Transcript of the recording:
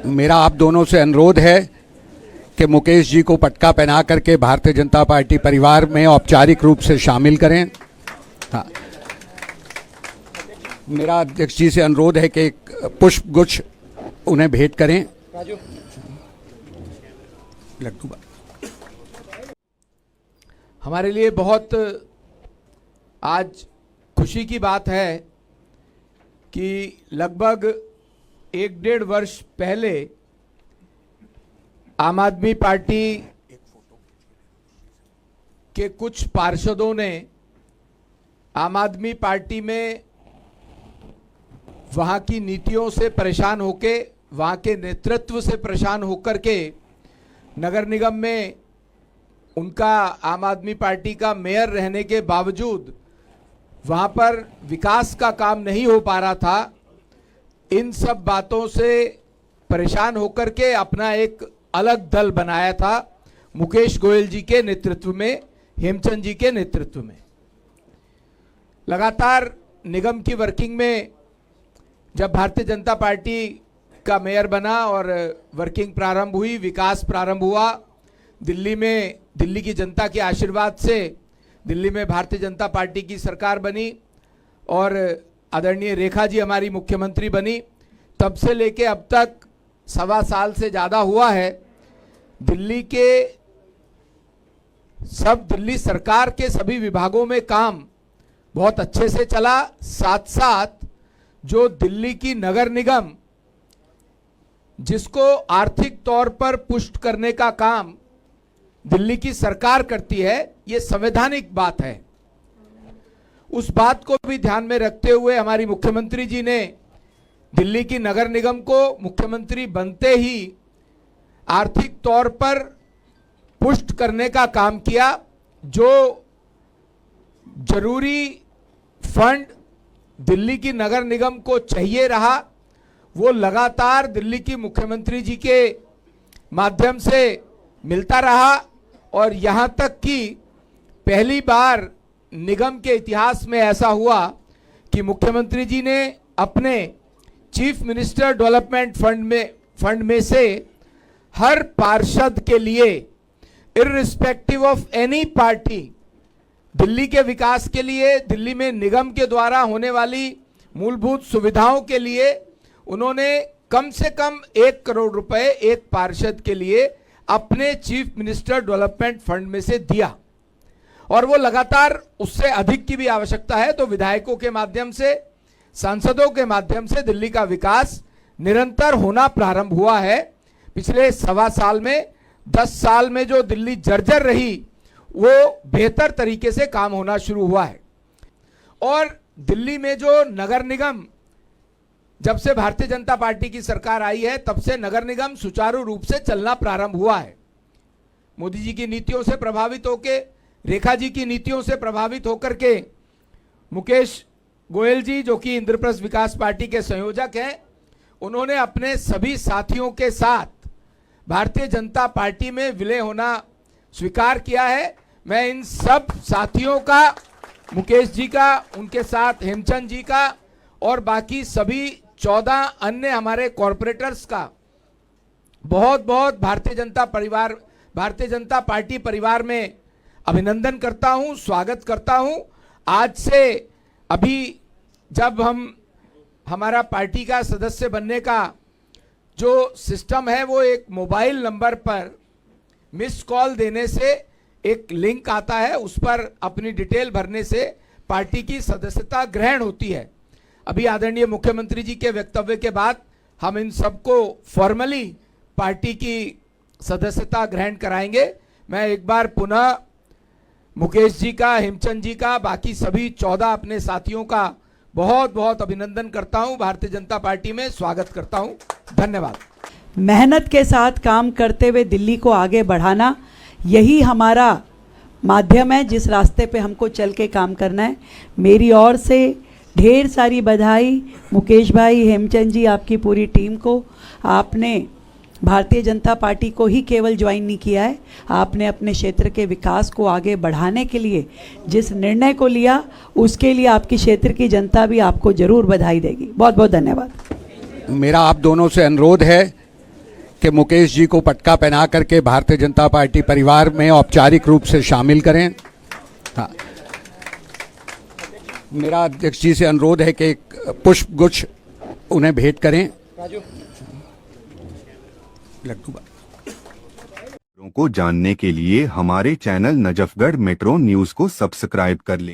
मेरा आप दोनों से अनुरोध है कि मुकेश जी को पटका पहना करके भारतीय जनता पार्टी परिवार में औपचारिक रूप से शामिल करें। हाँ, मेरा अध्यक्ष जी से अनुरोध है कि एक पुष्प गुच्छ उन्हें भेंट करें। लड्डू हमारे लिए बहुत आज खुशी की बात है कि लगभग 1-1.5 वर्ष पहले आम आदमी पार्टी के कुछ पार्षदों ने आम आदमी पार्टी में वहां की नीतियों से परेशान होके, वहां के नेतृत्व से परेशान होकर के नगर निगम में उनका आम आदमी पार्टी का मेयर रहने के बावजूद वहां पर विकास का काम नहीं हो पा रहा था। इन सब बातों से परेशान होकर के अपना एक अलग दल बनाया था मुकेश गोयल जी के नेतृत्व में, हेमचंद जी के नेतृत्व में। लगातार निगम की वर्किंग में जब भारतीय जनता पार्टी का मेयर बना और वर्किंग प्रारंभ हुई, विकास प्रारंभ हुआ, दिल्ली में दिल्ली की जनता के आशीर्वाद से दिल्ली में भारतीय जनता पार्टी की सरकार बनी और आदरणीय रेखा जी हमारी मुख्यमंत्री बनी। तब से लेके अब तक 1.25 साल से ज़्यादा हुआ है। दिल्ली सरकार के सभी विभागों में काम बहुत अच्छे से चला। साथ साथ जो दिल्ली की नगर निगम जिसको आर्थिक तौर पर पुष्ट करने का काम दिल्ली की सरकार करती है, ये संवैधानिक बात है। उस बात को भी ध्यान में रखते हुए हमारी मुख्यमंत्री जी ने दिल्ली की नगर निगम को मुख्यमंत्री बनते ही आर्थिक तौर पर पुष्ट करने का काम किया। जो जरूरी फंड दिल्ली की नगर निगम को चाहिए रहा, वो लगातार दिल्ली की मुख्यमंत्री जी के माध्यम से मिलता रहा और यहाँ तक कि पहली बार निगम के इतिहास में ऐसा हुआ कि मुख्यमंत्री जी ने अपने चीफ मिनिस्टर डेवलपमेंट फंड में से हर पार्षद के लिए irrespective of any party Delhi के विकास के लिए, दिल्ली में निगम के द्वारा होने वाली मूलभूत सुविधाओं के लिए उन्होंने कम से कम 1 करोड़ रुपए एक पार्षद के लिए अपने चीफ मिनिस्टर डेवलपमेंट फंड में से दिया और वो लगातार उससे अधिक की भी आवश्यकता है तो विधायकों के माध्यम से, सांसदों के माध्यम से दिल्ली का विकास निरंतर होना प्रारंभ हुआ है। पिछले 1.25 साल में 10 साल में जो दिल्ली जर्जर रही वो बेहतर तरीके से काम होना शुरू हुआ है। और दिल्ली में जो नगर निगम, जब से भारतीय जनता पार्टी की सरकार आई है तब से नगर निगम सुचारू रूप से चलना प्रारंभ हुआ है। मोदी जी की नीतियों से प्रभावित होकर, रेखा जी की नीतियों से प्रभावित होकर के मुकेश गोयल जी जो कि इंद्रप्रस्थ विकास पार्टी के संयोजक हैं, उन्होंने अपने सभी साथियों के साथ भारतीय जनता पार्टी में विलय होना स्वीकार किया है। मैं इन सब साथियों का, मुकेश जी का, उनके साथ हेमचंद जी का और बाकी सभी 14 अन्य हमारे कॉरपोरेटर्स का बहुत बहुत भारतीय जनता पार्टी परिवार में अभिनंदन करता हूं, स्वागत करता हूं। आज से अभी जब हमारा पार्टी का सदस्य बनने का जो सिस्टम है वो एक मोबाइल नंबर पर मिस कॉल देने से एक लिंक आता है, उस पर अपनी डिटेल भरने से पार्टी की सदस्यता ग्रहण होती है। अभी आदरणीय मुख्यमंत्री जी के वक्तव्य के बाद हम इन सबको फॉर्मली पार्टी की सदस्यता ग्रहण कराएंगे। मैं एक बार पुनः मुकेश जी का, हेमचंद जी का, बाकी सभी 14 अपने साथियों का बहुत बहुत अभिनंदन करता हूं, भारतीय जनता पार्टी में स्वागत करता हूं। धन्यवाद। मेहनत के साथ काम करते हुए दिल्ली को आगे बढ़ाना, यही हमारा माध्यम है जिस रास्ते पे हमको चल के काम करना है। मेरी ओर से ढेर सारी बधाई मुकेश भाई, हेमचंद जी, आपकी पूरी टीम को। आपने भारतीय जनता पार्टी को ही केवल ज्वाइन नहीं किया है, आपने अपने क्षेत्र के विकास को आगे बढ़ाने के लिए जिस निर्णय को लिया उसके लिए आपकी क्षेत्र की जनता भी आपको जरूर बधाई देगी। बहुत बहुत धन्यवाद। मेरा आप दोनों से अनुरोध है कि मुकेश जी को पटका पहना करके भारतीय जनता पार्टी परिवार में औपचारिक रूप से शामिल करें। हाँ, मेरा अध्यक्ष जी से अनुरोध है कि एक पुष्प गुच्छ उन्हें भेंट करें। लड्डू को जानने के लिए हमारे चैनल नजफगढ़ मेट्रो न्यूज को सब्सक्राइब कर लें।